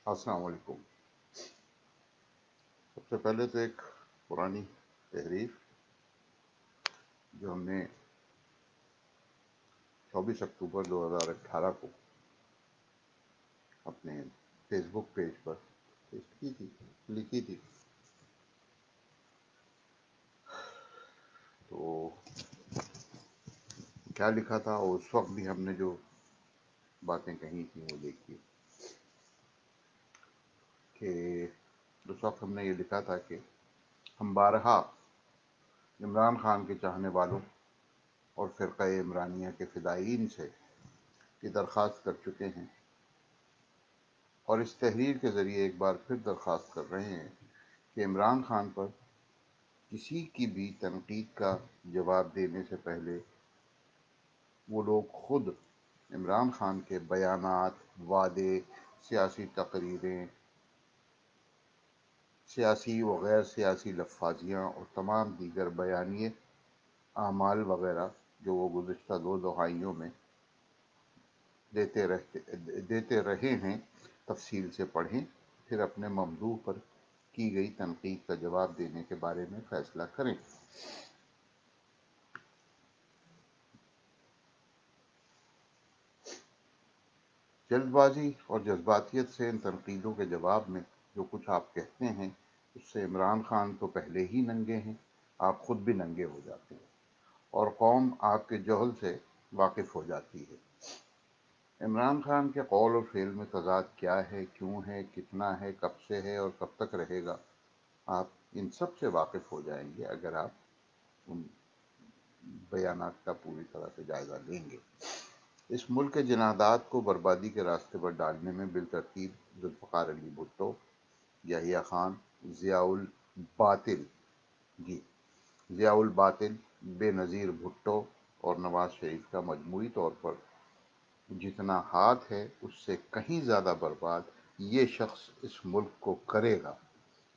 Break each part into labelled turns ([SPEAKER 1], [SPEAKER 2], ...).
[SPEAKER 1] السلام علیکم۔ سب سے پہلے تو ایک پرانی تحریر جو ہم نے 24 اکتوبر 2018 کو اپنے فیس بک پیج پر پیسٹ کی تھی، لکھی تھی، تو کیا لکھا تھا اور اس وقت بھی ہم نے جو باتیں کہی تھیں وہ دیکھیے کہ اس وقت ہم نے یہ لکھا تھا کہ ہم بارہا عمران خان کے چاہنے والوں اور فرقہ عمرانیہ کے فدائین سے یہ درخواست کر چکے ہیں اور اس تحریر کے ذریعے ایک بار پھر درخواست کر رہے ہیں کہ عمران خان پر کسی کی بھی تنقید کا جواب دینے سے پہلے وہ لوگ خود عمران خان کے بیانات، وعدے، سیاسی تقریریں، سیاسی و غیر سیاسی لفاظیاں اور تمام دیگر بیانیے اعمال وغیرہ جو وہ گزشتہ 2 دہائیوں میں دیتے رہے ہیں تفصیل سے پڑھیں، پھر اپنے موضوع پر کی گئی تنقید کا جواب دینے کے بارے میں فیصلہ کریں۔ جلد بازی اور جذباتیت سے ان تنقیدوں کے جواب میں جو کچھ آپ کہتے ہیں اس سے عمران خان تو پہلے ہی ننگے ہیں، آپ خود بھی ننگے ہو جاتے ہیں اور قوم آپ کے جوہل سے واقف ہو جاتی ہے۔ عمران خان کے قول اور فعل میں تضاد کیا ہے، کیوں ہے، کتنا ہے، کب سے ہے اور کب تک رہے گا، آپ ان سب سے واقف ہو جائیں گے اگر آپ ان بیانات کا پوری طرح سے جائزہ لیں گے۔ اس ملک کے جنادات کو بربادی کے راستے پر ڈالنے میں بالترتیب ذوالفقار علی بھٹو، یحییٰ خان، ضیاء الباطل جی ضیاء الباطل، بے نظیر بھٹو اور نواز شریف کا مجموعی طور پر جتنا ہاتھ ہے اس سے کہیں زیادہ برباد یہ شخص اس ملک کو کرے گا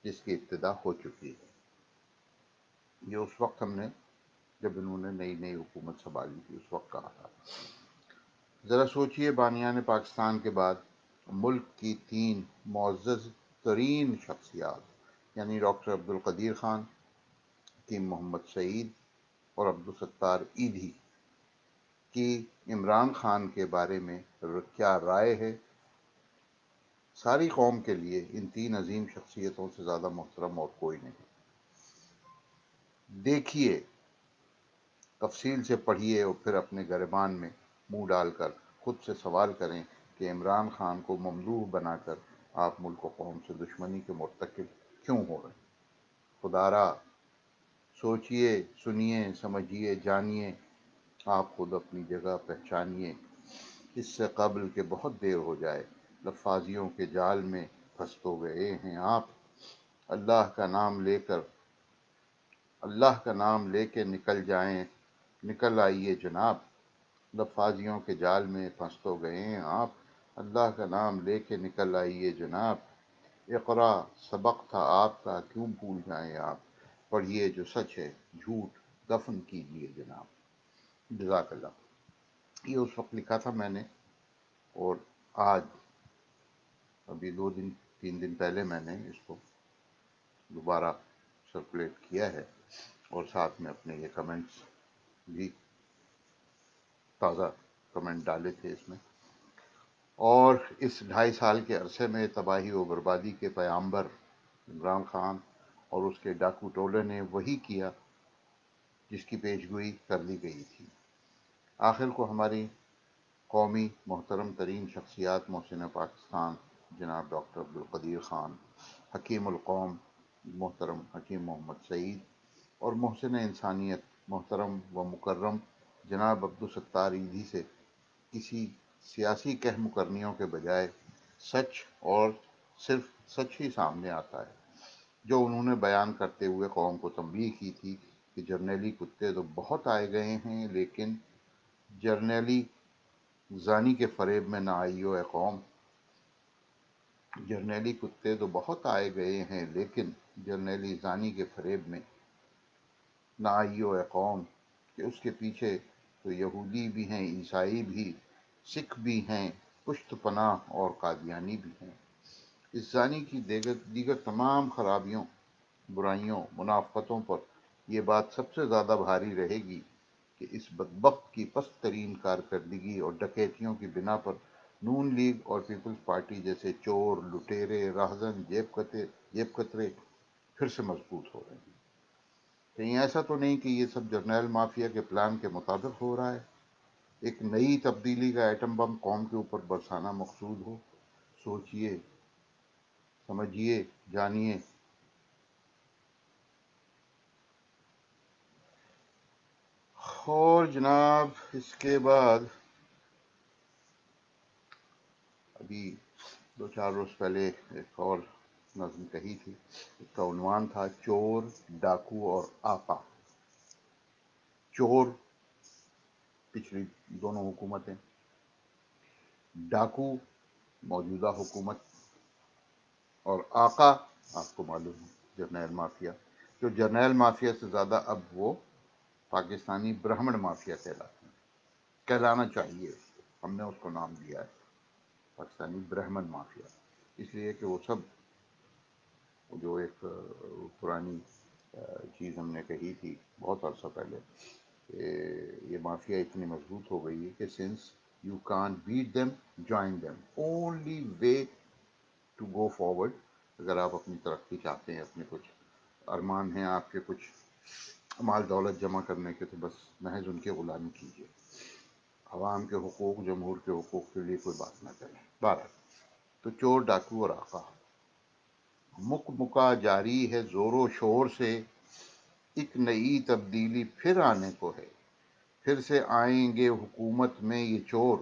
[SPEAKER 1] جس کی ابتدا ہو چکی ہے۔ یہ اس وقت ہم نے جب انہوں نے نئی نئی حکومت سنبھالی تھی اس وقت کہا تھا۔ ذرا سوچئے، بانیان پاکستان کے بعد ملک کی 3 معزز ترین شخصیات یعنی ڈاکٹر عبدالقدیر خان، حکیم محمد سعید اور عبدالستار ایدھی کی عمران خان کے بارے میں کیا رائے ہے، ساری قوم کے لیے ان 3 عظیم شخصیتوں سے زیادہ محترم اور کوئی نہیں۔ دیکھیے، تفصیل سے پڑھیے اور پھر اپنے گریبان میں منہ ڈال کر خود سے سوال کریں کہ عمران خان کو ممدوح بنا کر آپ ملک و قوم سے دشمنی کے مرتکب کیوں ہو رہے ہیں۔ خدا را سوچئے، سنیے، سمجھیے، جانیے، آپ خود اپنی جگہ پہچانیے، اس سے قبل کہ بہت دیر ہو جائے۔ لفاظیوں کے جال میں پھنس تو گئے ہیں آپ، اللہ کا نام لے کے نکل آئیے جناب۔ لفاظیوں کے جال میں پھنس تو گئے ہیں آپ، اللہ کا نام لے کے نکل آئیے جناب۔ اقرا سبق تھا آپ کا، کیوں بھول جائیں آپ، پڑھیے جو سچ ہے، جھوٹ دفن کیجیے جناب۔ جزاک اللہ۔ یہ اس وقت لکھا تھا میں نے، اور آج ابھی 2 3 دن پہلے میں نے اس کو دوبارہ سرکولیٹ کیا ہے اور ساتھ میں اپنے یہ کمنٹس بھی، تازہ کمنٹ ڈالے تھے اس میں۔ اور اس 2.5 سال کے عرصے میں تباہی و بربادی کے پیامبر عمران خان اور اس کے ڈاکو ٹولے نے وہی کیا جس کی پیشگوئی کر لی گئی تھی۔ آخر کو ہماری قومی محترم ترین شخصیات محسن پاکستان جناب ڈاکٹر عبدالقدیر خان، حکیم القوم محترم حکیم محمد سعید اور محسن انسانیت محترم و مکرم جناب عبدالستار ایدھی سے کسی سیاسی کہہ مکرنیوں کے بجائے سچ اور صرف سچ ہی سامنے آتا ہے، جو انہوں نے بیان کرتے ہوئے قوم کو تنبیہ کی تھی کہ جرنیلی کتے تو بہت آئے گئے ہیں لیکن جرنیلی زانی کے فریب میں نہ آئیو اے قوم۔ جرنیلی کتے تو بہت آئے گئے ہیں لیکن جرنیلی زانی کے فریب میں نہ آئیو اے قوم، کہ اس کے پیچھے تو یہودی بھی ہیں، عیسائی بھی، سکھ بھی ہیں، پشت پناہ اور قادیانی بھی ہیں۔ اس زانی کی دیگر تمام خرابیوں، برائیوں، منافقتوں پر یہ بات سب سے زیادہ بھاری رہے گی کہ اس بدبخت کی پست ترین کارکردگی اور ڈکیتیوں کی بنا پر نون لیگ اور پیپلز پارٹی جیسے چور، لٹیرے، راہزن، جیب کترے پھر سے مضبوط ہو رہے ہیں۔ کہیں ایسا تو نہیں کہ یہ سب جرنیل مافیا کے پلان کے مطابق ہو رہا ہے؟ ایک نئی تبدیلی کا ایٹم بم قوم کے اوپر برسانا مقصود ہو؟ سوچئے، سمجھیے، جانیے۔ اور جناب اس کے بعد ابھی 2-4 روز پہلے ایک اور نظم کہی تھی، اس کا عنوان تھا چور، ڈاکو اور آقا۔ چور پچھلی دونوں حکومتیں، ڈاکو موجودہ حکومت، اور آقا آپ کو معلوم ہے جرنیل مافیا، جو جرنیل مافیا سے زیادہ اب وہ پاکستانی برہمن مافیا کہلاتے ہیں، کہلانا چاہیے، ہم نے اس کو نام دیا ہے پاکستانی برہمن مافیا، اس لیے کہ وہ سب جو ایک پرانی چیز ہم نے کہی تھی بہت عرصہ پہلے کہ یہ مافیا اتنی مضبوط ہو گئی ہے کہ since you can't beat them, join them, only way to go forward. اگر آپ اپنی ترقی چاہتے ہیں، اپنے کچھ ارمان ہیں آپ کے، کچھ مال دولت جمع کرنے کے، تو بس محض ان کی غلامی کیجیے، عوام کے حقوق، جمہور کے حقوق کے لیے کوئی بات نہ کریں۔ بہرحال تو چور، ڈاکو اور آقا، مک مکا جاری ہے زور و شور سے، ایک نئی تبدیلی پھر آنے کو ہے، پھر سے آئیں گے حکومت میں یہ چور،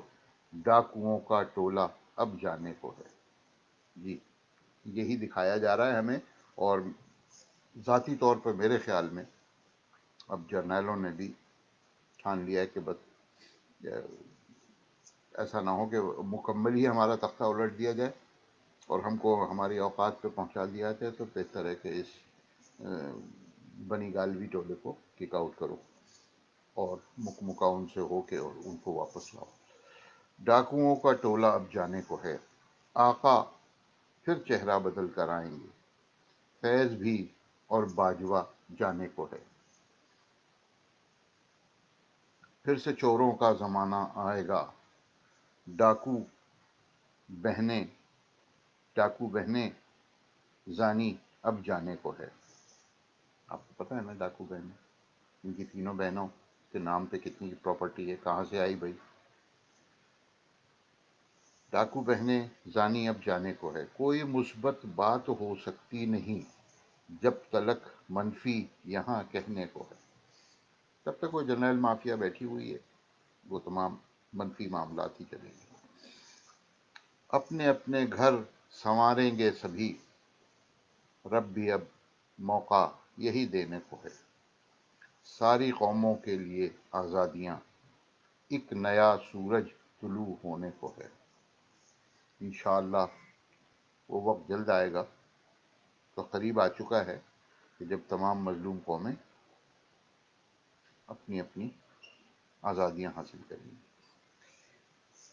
[SPEAKER 1] ڈاکوؤں کا ٹولہ اب جانے کو ہے۔ جی، یہی دکھایا جا رہا ہے ہمیں، اور ذاتی طور پر میرے خیال میں اب جرنیلوں نے بھی ٹھان لیا ہے کہ بس ایسا نہ ہو کہ مکمل ہی ہمارا تختہ الٹ دیا جائے اور ہم کو ہماری اوقات پہ پہنچا دیا جائے، تو بہتر ہے کہ اس بنی گالوی ٹولے کو کک آؤٹ کرو اور مکمکا ان سے ہو کے اور ان کو واپس لاؤ۔ ڈاکوؤں کا ٹولہ اب جانے کو ہے، آقا پھر چہرہ بدل کر آئیں گے، فیض بھی اور باجوہ جانے کو ہے، پھر سے چوروں کا زمانہ آئے گا، ڈاکو بہنیں زانی اب جانے کو ہے۔ آپ کو پتہ ہے نا ڈاکو بہنیں، ان کی تینوں بہنوں کے نام پہ کتنی پراپرٹی ہے، کہاں سے آئی بھائی؟ ڈاکو بہنیں زانی اب جانے کو ہے، کوئی مثبت بات ہو سکتی نہیں جب تلک منفی یہاں کہنے کو ہے۔ تب تک وہ جرنیل مافیا بیٹھی ہوئی ہے، وہ تمام منفی معاملات ہی چلیں گے۔ اپنے اپنے گھر سنواریں گے سبھی، رب بھی اب موقع یہی دینے کو ہے، ساری قوموں کے لیے آزادیاں، ایک نیا سورج طلوع ہونے کو ہے۔ انشاءاللہ وہ وقت جلد آئے گا، تو قریب آ چکا ہے، کہ جب تمام مظلوم قومیں اپنی اپنی آزادیاں حاصل کریں گی۔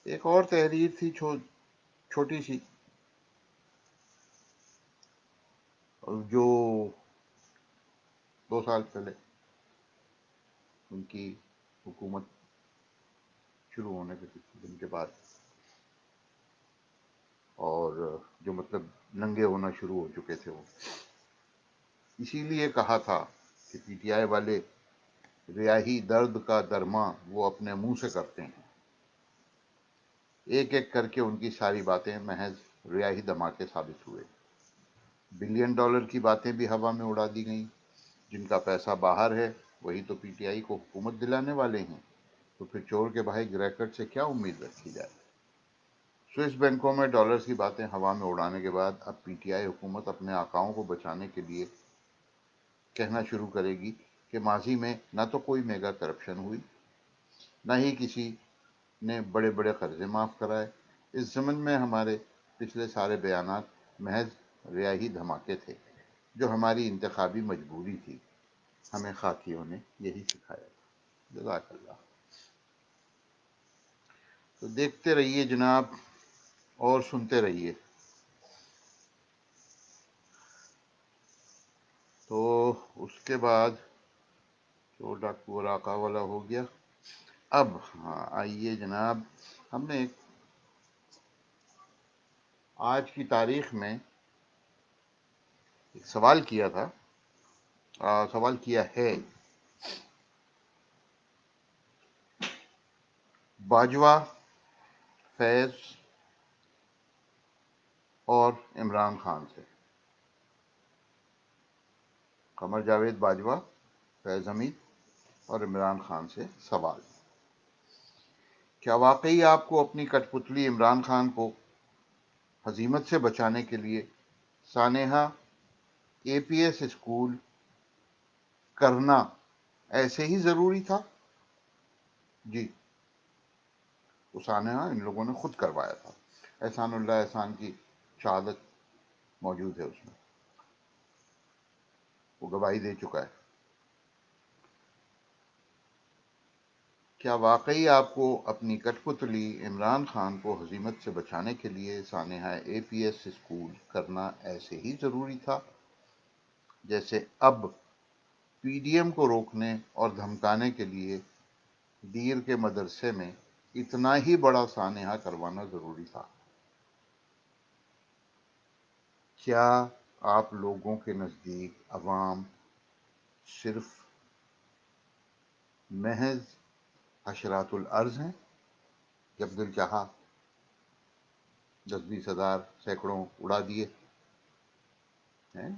[SPEAKER 1] ایک اور تحریر تھی چھوٹی سی، جو 2 سال پہلے ان کی حکومت شروع ہونے کے کچھ دن کے بعد، اور جو مطلب ننگے ہونا شروع ہو چکے تھے وہ، اسی لیے کہا تھا کہ پی ٹی آئی والے ریاہی درد کا درماں وہ اپنے منہ سے کرتے ہیں، ایک ایک کر کے ان کی ساری باتیں محض ریاہی دھماکے ثابت ہوئے۔ بلین ڈالر کی باتیں بھی ہوا میں اڑا دی گئیں، جن کا پیسہ باہر ہے وہی تو پی ٹی آئی کو حکومت دلانے والے ہیں، تو پھر چور کے بھائی گریکٹ سے کیا امید رکھی جائے؟ سوئس بینکوں میں ڈالرز کی باتیں ہوا میں اڑانے کے بعد اب پی ٹی آئی حکومت اپنے آقاؤں کو بچانے کے لیے کہنا شروع کرے گی کہ ماضی میں نہ تو کوئی میگا کرپشن ہوئی، نہ ہی کسی نے بڑے بڑے قرضے معاف کرائے، اس ضمن میں ہمارے پچھلے سارے بیانات محض ریاہی دھماکے تھے، جو ہماری انتخابی مجبوری تھی، ہمیں خاکیوں نے یہی سکھایا تھا۔ جزاک اللہ۔ تو دیکھتے رہیے جناب، اور سنتے رہیے، کے بعد تو ڈاکو راکا والا ہو گیا. اب ہاں آئیے جناب، ہم نے آج کی تاریخ میں ایک سوال کیا تھا، سوال کیا ہے. باجوہ، فیض اور عمران خان سے. قمر جاوید باجوہ، فیض حمید اور عمران خان سے سوال. کیا واقعی آپ کو اپنی کٹ پتلی عمران خان کو ہزیمت سے بچانے کے لیے سانحہ APS اسکول کرنا ایسے ہی ضروری تھا؟ جی، وہ سانحہ ان لوگوں نے خود کروایا تھا. احسان اللہ احسان کی شہادت موجود ہے اس میں، وہ گواہی دے چکا ہے. کیا واقعی آپ کو اپنی کٹ پتلی عمران خان کو ہزیمت سے بچانے کے لیے سانحہ APS اسکول کرنا ایسے ہی ضروری تھا جیسے اب PDM کو روکنے اور دھمکانے کے لیے دیر کے مدرسے میں اتنا ہی بڑا سانحہ کروانا ضروری تھا؟ کیا آپ لوگوں کے نزدیک عوام صرف محض حشرات الارض ہیں؟ جب دل چاہا 10-20 ہزار سینکڑوں اڑا دیے ہیں؟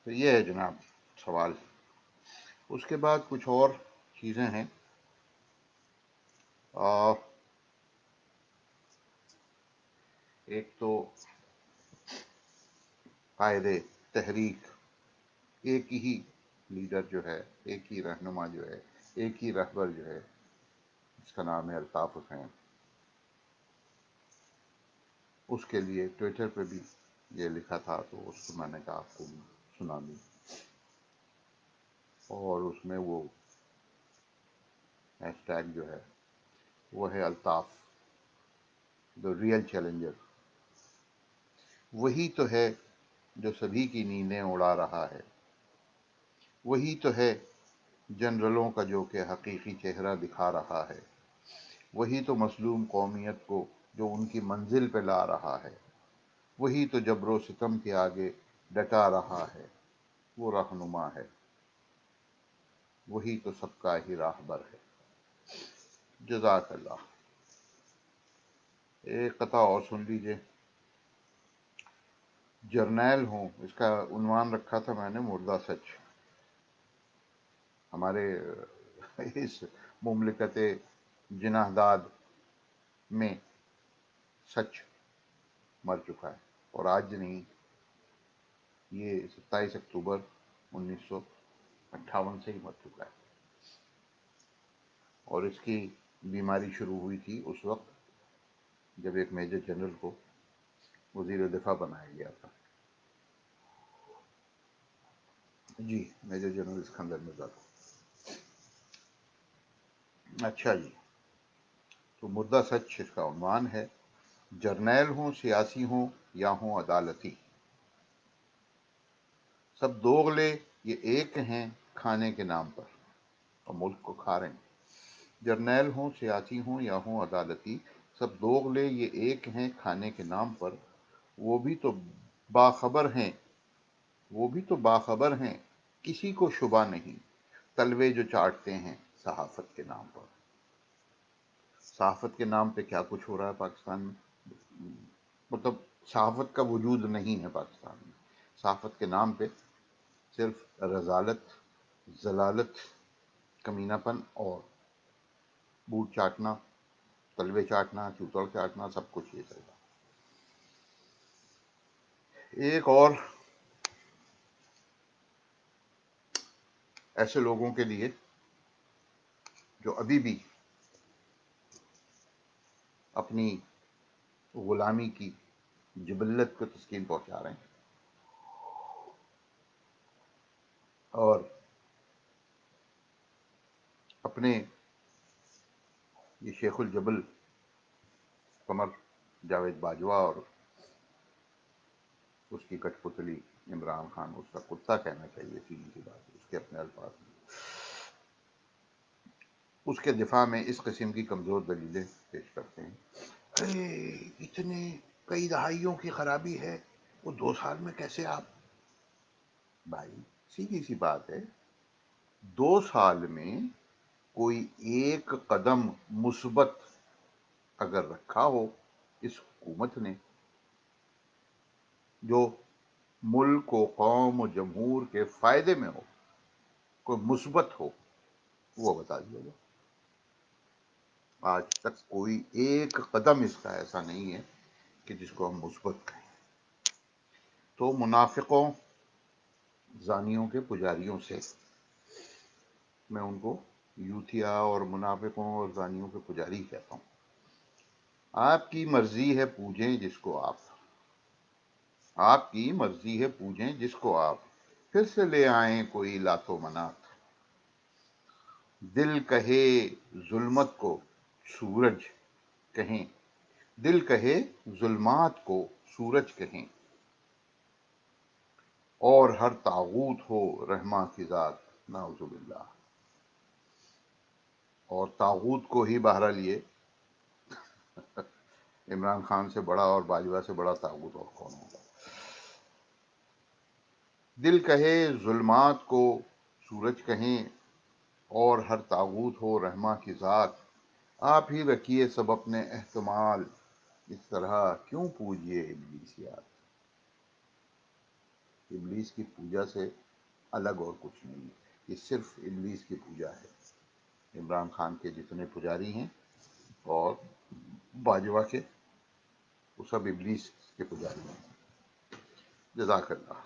[SPEAKER 1] تو یہ ہے جناب سوال. اس کے بعد کچھ اور چیزیں ہیں. ایک تو قائد تحریک، ایک ہی لیڈر جو ہے، ایک ہی رہنما جو ہے، ایک ہی رہبر جو ہے، اس کا نام ہے الطاف حسین. اس کے لیے ٹویٹر پہ بھی یہ لکھا تھا، تو اس کو میں نے کہا آپ کو سنا دوں. اور اس میں وہ ہیش ٹیگ جو ہے وہ ہے الطاف دا ریئل چیلنجر. وہی تو ہے جو سبھی کی نیندیں اڑا رہا ہے. وہی تو ہے جنرلوں کا جو کہ حقیقی چہرہ دکھا رہا ہے. وہی تو مظلوم قومیت کو جو ان کی منزل پہ لا رہا ہے. وہی تو جبر و ستم کے آگے ڈٹا رہا ہے. وہ رہنما ہے، وہی تو سب کا ہی راہبر ہے. جزاک اللہ. ایک قطعہ اور سن لیجئے. جرنیل ہوں، اس کا عنوان رکھا تھا میں نے مردہ سچ. ہمارے اس مملکت جناح داد میں سچ مر چکا ہے، اور آج نہیں، یہ 27 اکتوبر 1958 سے ہی مر چکا ہے. اور اس کی بیماری شروع ہوئی تھی اس وقت جب ایک میجر جنرل کو وزیر دفاع بنایا گیا تھا. جی، میجر جنرل اسکندر مرزا کو. اچھا جی، تو مردہ سچ اس کا عنوان ہے. جرنیل ہوں، سیاسی ہوں یا ہوں عدالتی، سب دوغلے یہ ایک ہیں کھانے کے نام پر، اور ملک کو کھا رہے ہیں. جرنیل ہوں، سیاسی ہوں یا ہوں عدالتی، سب دوغلے یہ ایک ہیں کھانے کے نام پر. وہ بھی تو باخبر ہیں، وہ بھی تو باخبر ہیں، کسی کو شبہ نہیں، تلوے جو چاٹتے ہیں صحافت کے نام پر. صحافت کے نام پہ کیا کچھ ہو رہا ہے پاکستان میں؟ مطلب صحافت کا وجود نہیں ہے پاکستان میں. صحافت کے نام پہ صرف رذالت، ضلالت، کمینہ پن اور بوٹ چاٹنا، تلوے چاٹنا، چوتڑ چاٹنا، سب کچھ یہ چل رہا. ایک اور ایسے لوگوں کے لیے جو ابھی بھی اپنی غلامی کی جبلت کو تسکین پہنچا رہے ہیں، اور اپنے یہ شیخ الجبل قمر جاوید باجوہ اور اس کی کٹ پتلی عمران خان اس کا کتا کہنا چاہیے، سیدھی سی بات ہے، اس کے اپنے الفاظ میں. اس کے دفاع میں اس قسم کی کمزور دلیلیں پیش کرتے ہیں. ارے اتنے کئی دہائیوں کی خرابی ہے، وہ 2 سال میں کیسے آپ؟ بھائی سیدھی سی بات ہے، 2 سال میں کوئی ایک قدم مثبت اگر رکھا ہو اس حکومت نے، جو ملک و قوم و جمہور کے فائدے میں ہو، کوئی مثبت ہو، وہ بتا دیا جائے. آج تک کوئی ایک قدم اس کا ایسا نہیں ہے کہ جس کو ہم مثبت کہیں. تو منافقوں، زانیوں کے پجاریوں سے، میں ان کو یوتھیا اور منافقوں اور زانیوں کے پجاری کہتا ہوں. آپ کی مرضی ہے پوجیں جس کو آپ کی مرضی ہے پوجیں جس کو آپ، پھر سے لے آئیں کوئی لات و منات. دل کہے ظلمت کو سورج کہیں، دل کہے ظلمات کو سورج کہیں، اور ہر طاغوت ہو رحماں کی ذات. نعوذ باللہ. اور طاغوت کو ہی بہرحال لیے عمران خان سے بڑا اور باجوہ سے بڑا طاغوت اور کون ہوگا. دل کہے ظلمات کو سورج کہیں، اور ہر طاغوت ہو رحماں کی ذات. آپ ہی رکھیے سب اپنے احتمال، اس طرح کیوں پوجیے ابلیسیات. ابلیس کی پوجا سے الگ اور کچھ نہیں، یہ صرف ابلیس کی پوجا ہے. عمران خان کے جتنے پجاری ہیں اور باجوہ کے، وہ سب ابلیس کے پجاری ہیں. جزاک اللہ.